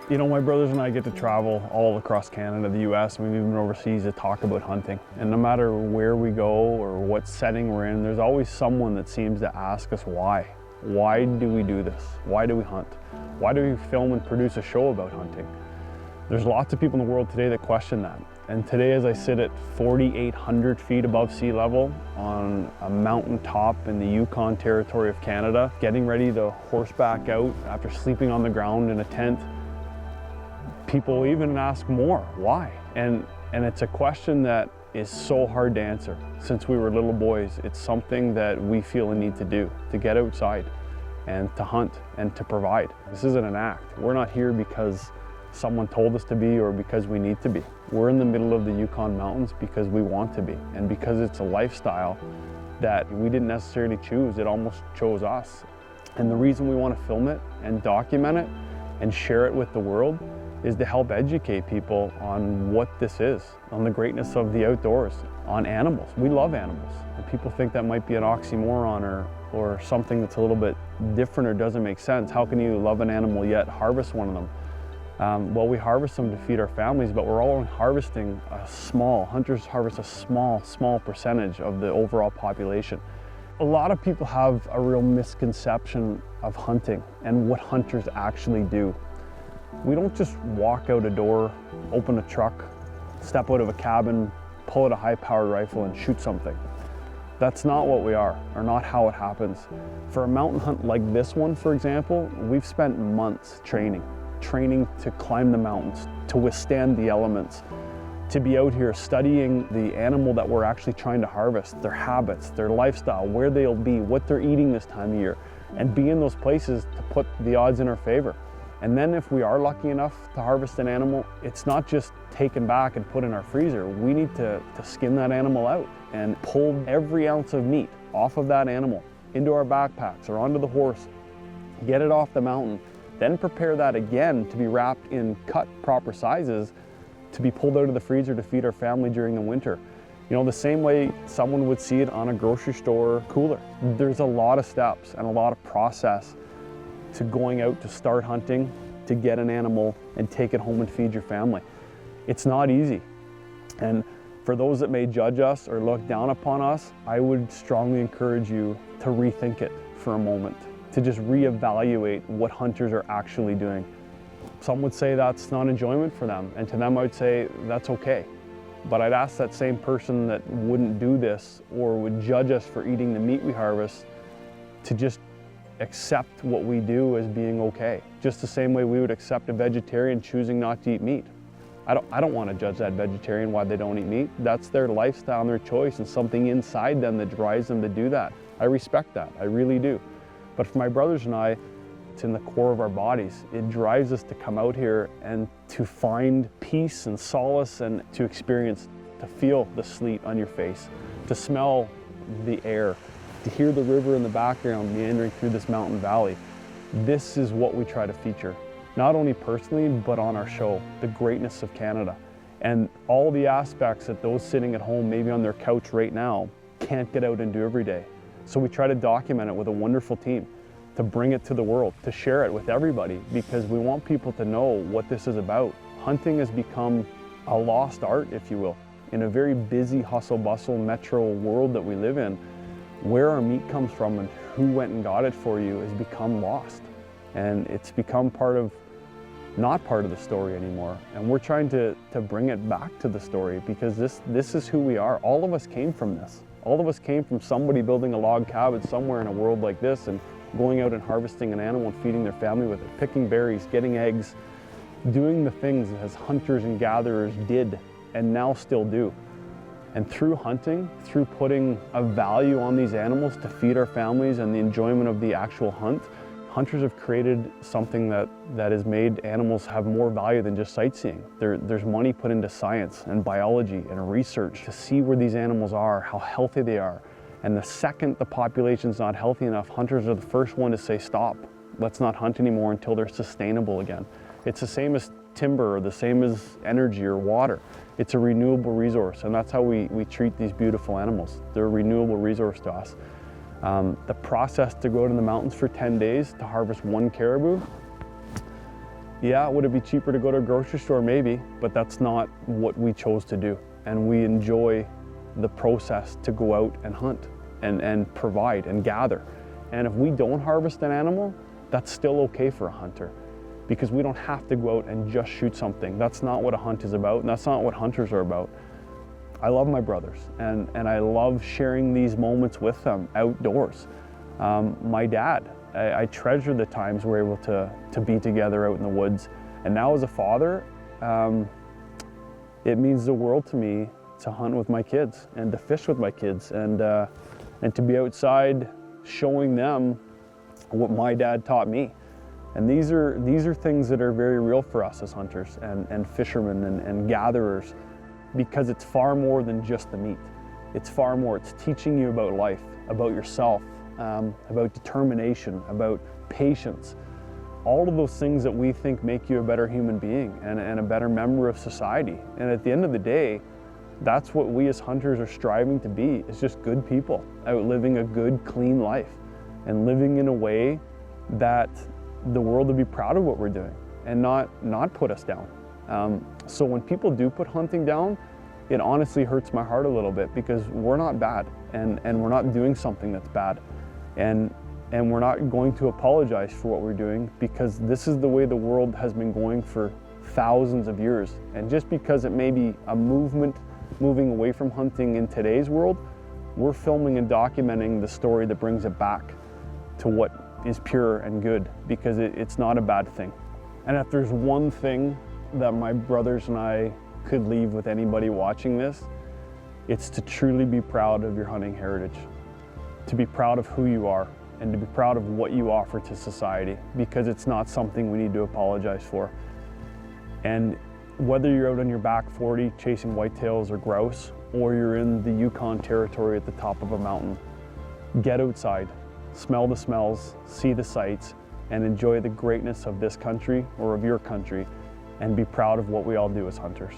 You know, my brothers and I get to travel all across Canada, the US, and we've even overseas to talk about hunting. And no matter where we go or what setting we're in, there's always someone that seems to ask us why. Why do we do this? Why do we hunt? Why do we film and produce a show about hunting? There's lots of people in the world today that question that. And today, as I sit at 4,800 feet above sea level on a mountain top in the Yukon territory of Canada, getting ready to horseback out after sleeping on the ground in a tent, people even ask more, why? And it's a question that is so hard to answer. Since we were little boys, it's something that we feel a need to do, to get outside and to hunt and to provide. This isn't an act. We're not here because someone told us to be or because we need to be. We're in the middle of the Yukon Mountains because we want to be, and because it's a lifestyle that we didn't necessarily choose, it almost chose us. And the reason we want to film it and document it and share it with the world is to help educate people on what this is, on the greatness of the outdoors, on animals. We love animals, and people think that might be an oxymoron or something that's a little bit different or doesn't make sense. How can you love an animal yet harvest one of them? Well, we harvest them to feed our families, but we're only harvesting hunters harvest a small percentage of the overall population. A lot of people have a real misconception of hunting and what hunters actually do. We don't just walk out a door, open a truck, step out of a cabin, pull out a high-powered rifle and shoot something. That's not what we are, or not how it happens. For a mountain hunt like this one, for example, we've spent months training to climb the mountains, to withstand the elements, to be out here studying the animal that we're actually trying to harvest, their habits, their lifestyle, where they'll be, what they're eating this time of year, and be in those places to put the odds in our favor. And then if we are lucky enough to harvest an animal, it's not just taken back and put in our freezer. We need to skin that animal out and pull every ounce of meat off of that animal into our backpacks or onto the horse, get it off the mountain, then prepare that again to be wrapped in cut proper sizes to be pulled out of the freezer to feed our family during the winter. You know, the same way someone would see it on a grocery store cooler. There's a lot of steps and a lot of process to going out to start hunting, to get an animal and take it home and feed your family. It's not easy. And for those that may judge us or look down upon us, I would strongly encourage you to rethink it for a moment, to just reevaluate what hunters are actually doing. Some would say that's not enjoyment for them, and to them I would say that's okay. But I'd ask that same person that wouldn't do this or would judge us for eating the meat we harvest to just accept what we do as being okay. Just the same way we would accept a vegetarian choosing not to eat meat. I don't want to judge that vegetarian why they don't eat meat. That's their lifestyle and their choice, and something inside them that drives them to do that. I respect that, I really do. But for my brothers and I, it's in the core of our bodies. It drives us to come out here and to find peace and solace and to experience, to feel the sleet on your face, to smell the air, to hear the river in the background meandering through this mountain valley. This is what we try to feature, not only personally, but on our show, the greatness of Canada. And all the aspects that those sitting at home, maybe on their couch right now, can't get out and do every day. So we try to document it with a wonderful team, to bring it to the world, to share it with everybody, because we want people to know what this is about. Hunting has become a lost art, if you will. In a very busy hustle-bustle metro world that we live in, where our meat comes from and who went and got it for you has become lost. And it's become not part of the story anymore. And we're trying to bring it back to the story, because this is who we are. All of us came from this. All of us came from somebody building a log cabin somewhere in a world like this and going out and harvesting an animal and feeding their family with it, picking berries, getting eggs, doing the things as hunters and gatherers did and now still do. And through hunting, through putting a value on these animals to feed our families and the enjoyment of the actual hunt, hunters have created something that has made animals have more value than just sightseeing. There's money put into science and biology and research to see where these animals are, how healthy they are. And the second the population's not healthy enough, hunters are the first one to say, stop, let's not hunt anymore until they're sustainable again. It's the same as timber or the same as energy or water. It's a renewable resource, and that's how we treat these beautiful animals. They're a renewable resource to us. The process to go to the mountains for 10 days to harvest 1 caribou, yeah, would it be cheaper to go to a grocery store? Maybe, but that's not what we chose to do. And we enjoy the process to go out and hunt and provide and gather. And if we don't harvest an animal, that's still okay for a hunter, because we don't have to go out and just shoot something. That's not what a hunt is about, and that's not what hunters are about. I love my brothers, and I love sharing these moments with them outdoors. My dad, I treasure the times we're able to be together out in the woods. And now as a father, it means the world to me to hunt with my kids and to fish with my kids and to be outside showing them what my dad taught me. And these are things that are very real for us as hunters and fishermen and gatherers, because it's far more than just the meat. It's far more. It's teaching you about life, about yourself, about determination, about patience, all of those things that we think make you a better human being and a better member of society. And at the end of the day, that's what we as hunters are striving to be, is just good people out living a good, clean life and living in a way that the world would be proud of what we're doing and not put us down. So when people do put hunting down, it honestly hurts my heart a little bit, because we're not bad and we're not doing something that's bad. And we're not going to apologize for what we're doing, because this is the way the world has been going for thousands of years. And just because it may be a movement moving away from hunting in today's world, we're filming and documenting the story that brings it back to what is pure and good, because it's not a bad thing. And if there's one thing that my brothers and I could leave with anybody watching this, it's to truly be proud of your hunting heritage, to be proud of who you are, and to be proud of what you offer to society, because it's not something we need to apologize for. And whether you're out on your back 40 chasing whitetails or grouse, or you're in the Yukon Territory at the top of a mountain, get outside, smell the smells, see the sights, and enjoy the greatness of this country or of your country, and be proud of what we all do as hunters.